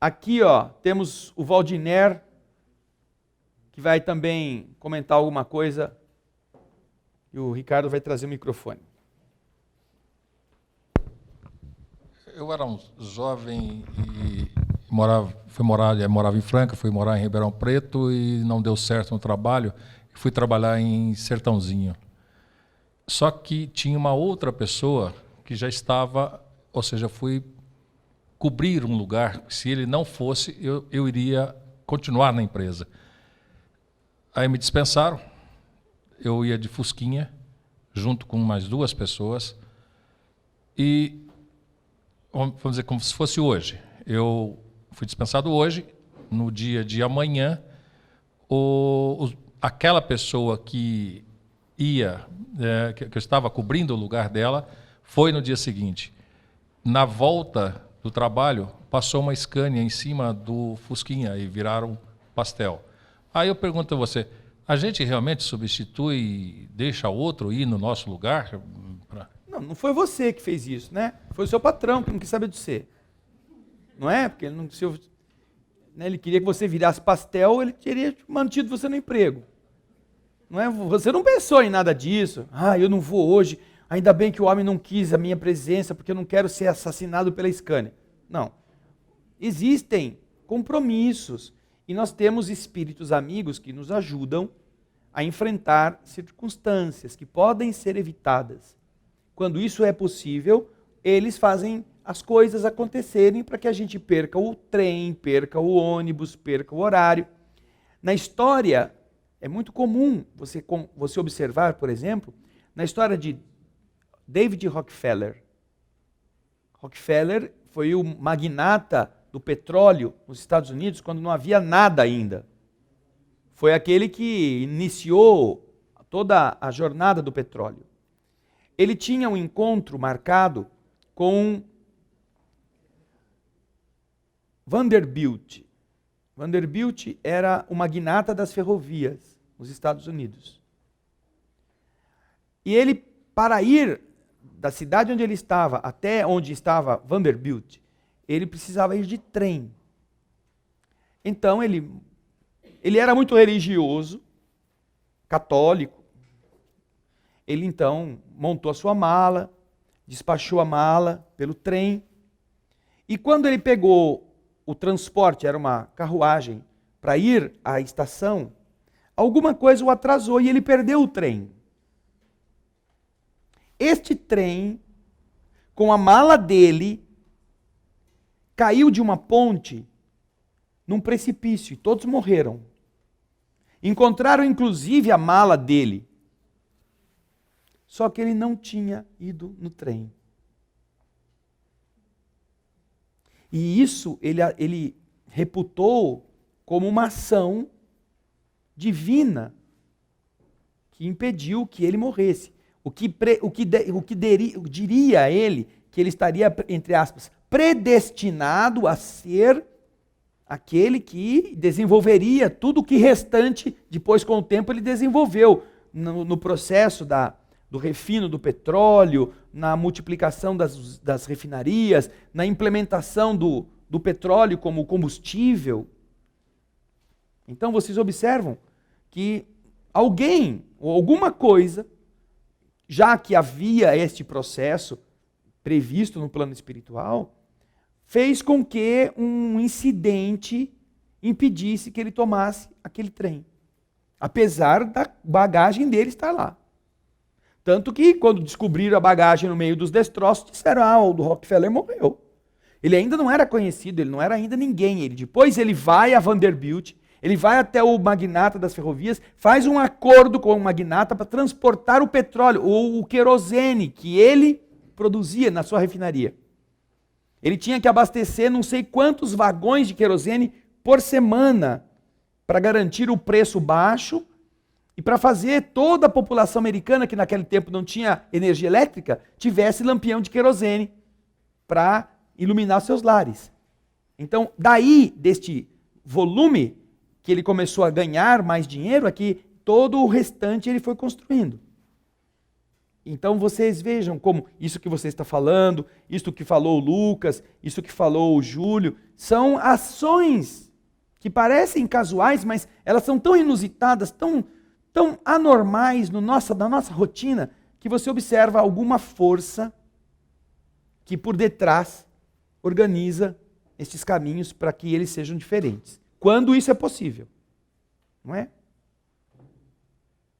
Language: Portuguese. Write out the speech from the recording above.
Aqui, ó, temos o Valdiner, que vai também comentar alguma coisa. E o Ricardo vai trazer o microfone. Eu era um jovem e morava em Franca, fui morar em Ribeirão Preto e não deu certo no trabalho. Fui trabalhar em Sertãozinho. Só que tinha uma outra pessoa que já estava, ou seja, fui cobrir um lugar. Se ele não fosse, eu iria continuar na empresa. Aí me dispensaram. Eu ia de Fusquinha, junto com mais 2 pessoas. E, vamos dizer, como se fosse hoje. Eu fui dispensado hoje, no dia de amanhã, aquela pessoa que que eu estava cobrindo o lugar dela, foi no dia seguinte. Na volta do trabalho, passou uma Scania em cima do Fusquinha e viraram pastel. Aí eu pergunto a você, a gente realmente substitui, deixa outro ir no nosso lugar? Não foi você que fez isso, né? Foi o seu patrão que não quis saber de você. Não é? Porque ele, ele queria que você virasse pastel, ele teria mantido você no emprego. Não é? Você não pensou em nada disso. Eu não vou hoje, ainda bem que o homem não quis a minha presença, porque eu não quero ser assassinado pela Scania. Não. Existem compromissos. E nós temos espíritos amigos que nos ajudam a enfrentar circunstâncias que podem ser evitadas. Quando isso é possível, eles fazem as coisas acontecerem para que a gente perca o trem, perca o ônibus, perca o horário. Na história, é muito comum você observar, por exemplo, na história de David Rockefeller. Rockefeller foi o magnata do petróleo nos Estados Unidos quando não havia nada ainda. Foi aquele que iniciou toda a jornada do petróleo. Ele tinha um encontro marcado com Vanderbilt. Vanderbilt era o magnata das ferrovias nos Estados Unidos. E ele, para ir da cidade onde ele estava até onde estava Vanderbilt, ele precisava ir de trem. Então ele era muito religioso, católico. Ele então montou a sua mala, despachou a mala pelo trem. E quando ele pegou o transporte, era uma carruagem, para ir à estação, alguma coisa o atrasou e ele perdeu o trem. Este trem, com a mala dele, caiu de uma ponte num precipício e todos morreram. Encontraram inclusive a mala dele. Só que ele não tinha ido no trem. E isso ele reputou como uma ação divina que impediu que ele morresse. O que diria a ele que ele estaria, entre aspas, predestinado a ser aquele que desenvolveria tudo o que restante, depois com o tempo ele desenvolveu no processo do refino do petróleo, na multiplicação das refinarias, na implementação do petróleo como combustível. Então vocês observam que alguém, ou alguma coisa, já que havia este processo previsto no plano espiritual, fez com que um incidente impedisse que ele tomasse aquele trem. Apesar da bagagem dele estar lá. Tanto que, quando descobriram a bagagem no meio dos destroços, disseram, o do Rockefeller morreu. Ele ainda não era conhecido, ele não era ainda ninguém. Depois ele vai a Vanderbilt, ele vai até o magnata das ferrovias, faz um acordo com o magnata para transportar o petróleo, ou o querosene, que ele produzia na sua refinaria. Ele tinha que abastecer não sei quantos vagões de querosene por semana, para garantir o preço baixo, e para fazer toda a população americana, que naquele tempo não tinha energia elétrica, tivesse lampião de querosene para iluminar seus lares. Então, daí, deste volume que ele começou a ganhar mais dinheiro, é que todo o restante ele foi construindo. Então vocês vejam como isso que você está falando, isso que falou o Lucas, isso que falou o Júlio, são ações que parecem casuais, mas elas são tão inusitadas, tão anormais na nossa rotina, que você observa alguma força que por detrás organiza estes caminhos para que eles sejam diferentes. Quando isso é possível, não é?